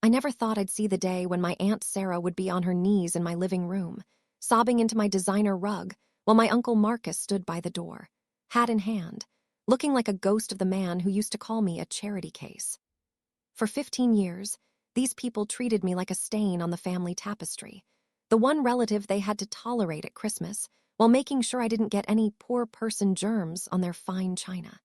I never thought I'd see the day when my Aunt Sarah would be on her knees in my living room, sobbing into my designer rug, while my Uncle Marcus stood by the door, hat in hand, looking like a ghost of the man who used to call me a charity case. For 15 years, these people treated me like a stain on the family tapestry, the one relative they had to tolerate at Christmas, while making sure I didn't get any poor person germs on their fine china.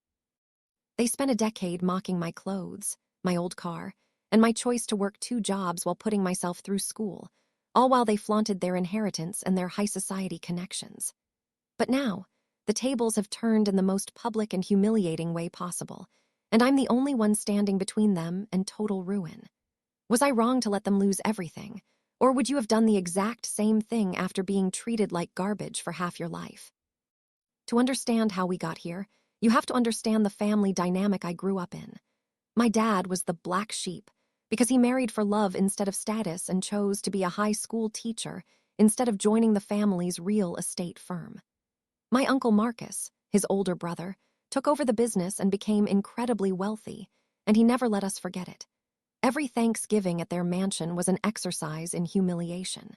They spent a decade mocking my clothes, my old car, and my choice to work 2 jobs while putting myself through school, all while they flaunted their inheritance and their high society connections. But now, the tables have turned in the most public and humiliating way possible, and I'm the only one standing between them and total ruin. Was I wrong to let them lose everything, or would you have done the exact same thing after being treated like garbage for half your life? To understand how we got here, you have to understand the family dynamic I grew up in. My dad was the black sheep because he married for love instead of status and chose to be a high school teacher instead of joining the family's real estate firm. My Uncle Marcus, his older brother, took over the business and became incredibly wealthy, and he never let us forget it. Every Thanksgiving at their mansion was an exercise in humiliation.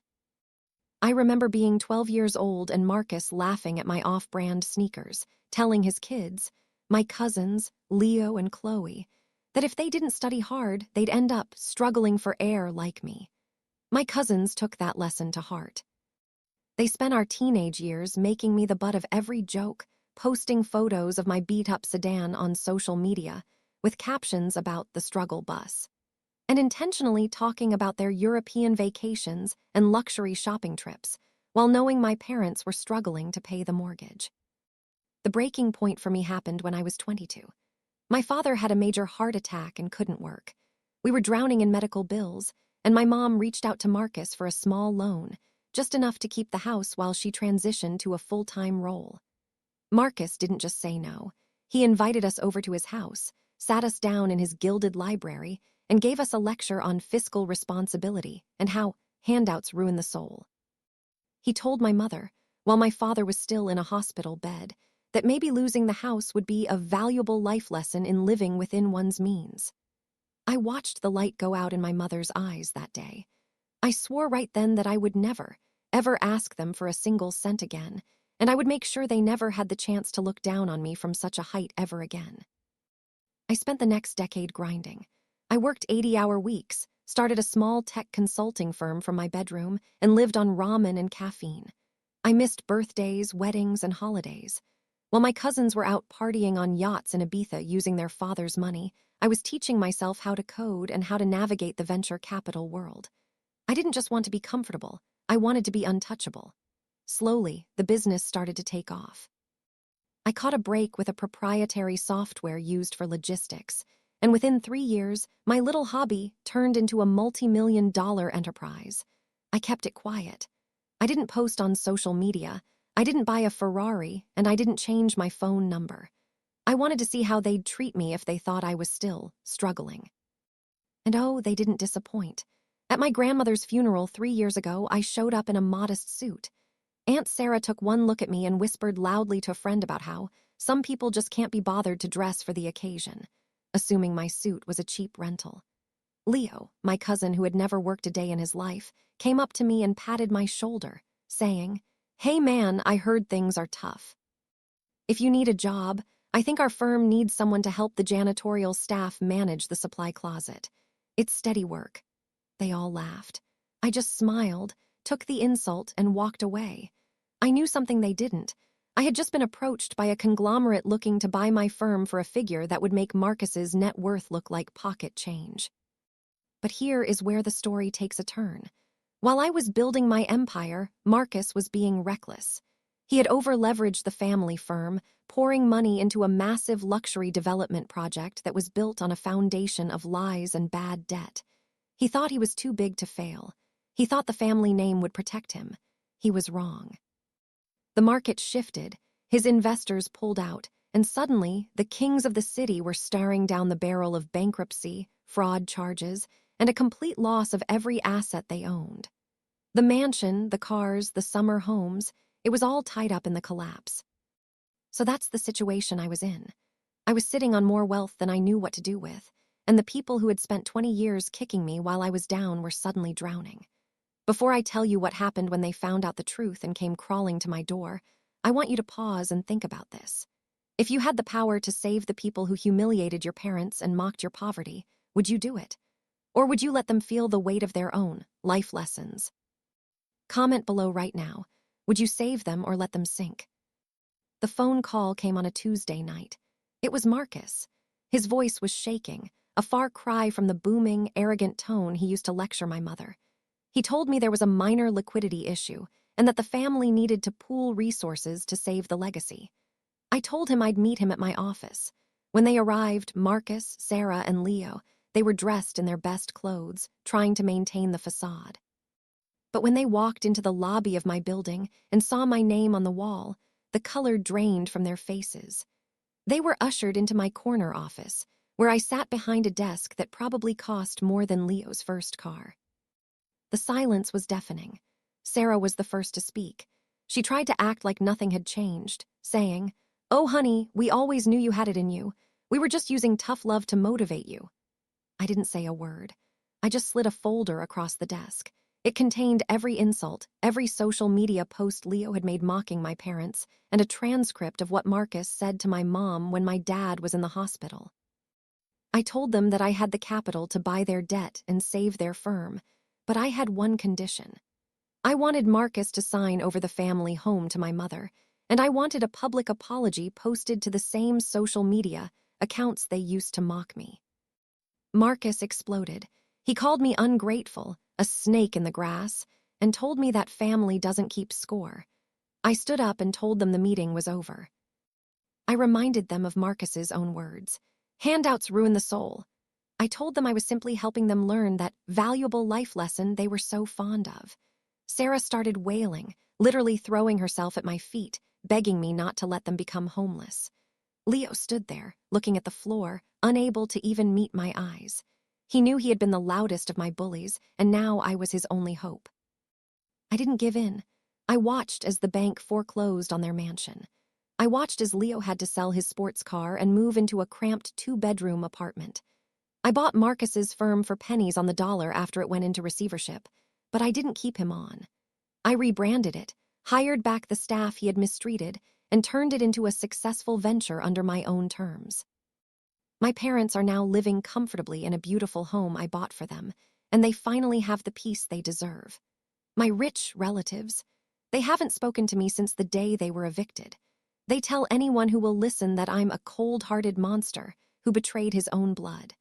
I remember being 12 years old and Marcus laughing at my off-brand sneakers, telling his kids, my cousins, Leo and Chloe, that if they didn't study hard, they'd end up struggling for air like me. My cousins took that lesson to heart. They spent our teenage years making me the butt of every joke, posting photos of my beat-up sedan on social media with captions about the struggle bus, and intentionally talking about their European vacations and luxury shopping trips, while knowing my parents were struggling to pay the mortgage. The breaking point for me happened when I was 22. My father had a major heart attack and couldn't work. We were drowning in medical bills, and my mom reached out to Marcus for a small loan, just enough to keep the house while she transitioned to a full-time role. Marcus didn't just say no. He invited us over to his house, sat us down in his gilded library, and gave us a lecture on fiscal responsibility and how handouts ruin the soul. He told my mother, while my father was still in a hospital bed, that maybe losing the house would be a valuable life lesson in living within one's means. I watched the light go out in my mother's eyes that day. I swore right then that I would never, ever ask them for a single cent again, and I would make sure they never had the chance to look down on me from such a height ever again. I spent the next decade grinding. I worked 80-hour weeks, started a small tech consulting firm from my bedroom, and lived on ramen and caffeine. I missed birthdays, weddings, and holidays. While my cousins were out partying on yachts in Ibiza using their father's money, I was teaching myself how to code and how to navigate the venture capital world. I didn't just want to be comfortable, I wanted to be untouchable. Slowly, the business started to take off. I caught a break with a proprietary software used for logistics, and within 3 years, my little hobby turned into a multi-million-dollar enterprise. I kept it quiet. I didn't post on social media, I didn't buy a Ferrari, and I didn't change my phone number. I wanted to see how they'd treat me if they thought I was still struggling. And oh, they didn't disappoint. At my grandmother's funeral 3 years ago, I showed up in a modest suit. Aunt Sarah took one look at me and whispered loudly to a friend about how some people just can't be bothered to dress for the occasion, assuming my suit was a cheap rental. Leo, my cousin who had never worked a day in his life, came up to me and patted my shoulder, saying, "Hey man, I heard things are tough. If you need a job, I think our firm needs someone to help the janitorial staff manage the supply closet. It's steady work." They all laughed. I just smiled, took the insult, and walked away. I knew something they didn't. I had just been approached by a conglomerate looking to buy my firm for a figure that would make Marcus's net worth look like pocket change. But here is where the story takes a turn. While I was building my empire, Marcus was being reckless. He had over-leveraged the family firm, pouring money into a massive luxury development project that was built on a foundation of lies and bad debt. He thought he was too big to fail. He thought the family name would protect him. He was wrong. The market shifted, his investors pulled out, and suddenly the kings of the city were staring down the barrel of bankruptcy, fraud charges, and a complete loss of every asset they owned. The mansion, the cars, the summer homes, it was all tied up in the collapse. So that's the situation I was in. I was sitting on more wealth than I knew what to do with, and the people who had spent 20 years kicking me while I was down were suddenly drowning. Before I tell you what happened when they found out the truth and came crawling to my door, I want you to pause and think about this. If you had the power to save the people who humiliated your parents and mocked your poverty, would you do it? Or would you let them feel the weight of their own life lessons? Comment below right now. Would you save them or let them sink? The phone call came on a Tuesday night. It was Marcus. His voice was shaking, a far cry from the booming, arrogant tone he used to lecture my mother. He told me there was a minor liquidity issue and that the family needed to pool resources to save the legacy. I told him I'd meet him at my office. When they arrived, Marcus, Sarah, and Leo, they were dressed in their best clothes, trying to maintain the facade. But when they walked into the lobby of my building and saw my name on the wall, the color drained from their faces. They were ushered into my corner office, where I sat behind a desk that probably cost more than Leo's first car. The silence was deafening. Sarah was the first to speak. She tried to act like nothing had changed, saying, "Oh, honey, we always knew you had it in you. We were just using tough love to motivate you." I didn't say a word. I just slid a folder across the desk. It contained every insult, every social media post Leo had made mocking my parents, and a transcript of what Marcus said to my mom when my dad was in the hospital. I told them that I had the capital to buy their debt and save their firm, but I had one condition. I wanted Marcus to sign over the family home to my mother, and I wanted a public apology posted to the same social media accounts they used to mock me. Marcus exploded. He called me ungrateful, a snake in the grass, and told me that family doesn't keep score. I stood up and told them the meeting was over. I reminded them of Marcus's own words. Handouts ruin the soul. I told them I was simply helping them learn that valuable life lesson they were so fond of. Sarah started wailing, literally throwing herself at my feet, begging me not to let them become homeless. Leo stood there, looking at the floor, unable to even meet my eyes. He knew he had been the loudest of my bullies, and now I was his only hope. I didn't give in. I watched as the bank foreclosed on their mansion. I watched as Leo had to sell his sports car and move into a cramped 2-bedroom apartment. I bought Marcus's firm for pennies on the dollar after it went into receivership, but I didn't keep him on. I rebranded it, hired back the staff he had mistreated, and turned it into a successful venture under my own terms. My parents are now living comfortably in a beautiful home I bought for them, and they finally have the peace they deserve. My rich relatives, they haven't spoken to me since the day they were evicted. They tell anyone who will listen that I'm a cold-hearted monster who betrayed his own blood.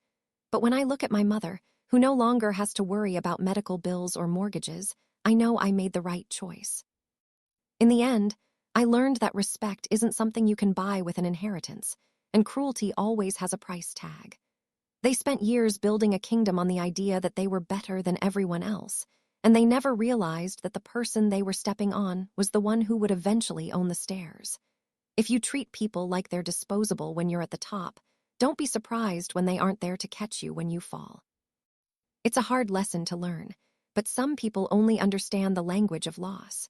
But when I look at my mother, who no longer has to worry about medical bills or mortgages, I know I made the right choice. In the end, I learned that respect isn't something you can buy with an inheritance, and cruelty always has a price tag. They spent years building a kingdom on the idea that they were better than everyone else, and they never realized that the person they were stepping on was the one who would eventually own the stairs. If you treat people like they're disposable when you're at the top, don't be surprised when they aren't there to catch you when you fall. It's a hard lesson to learn, but some people only understand the language of loss.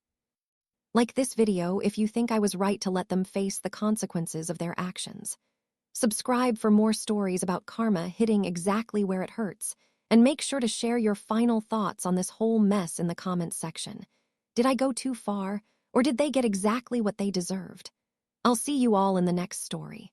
Like this video if you think I was right to let them face the consequences of their actions. Subscribe for more stories about karma hitting exactly where it hurts, and make sure to share your final thoughts on this whole mess in the comments section. Did I go too far, or did they get exactly what they deserved? I'll see you all in the next story.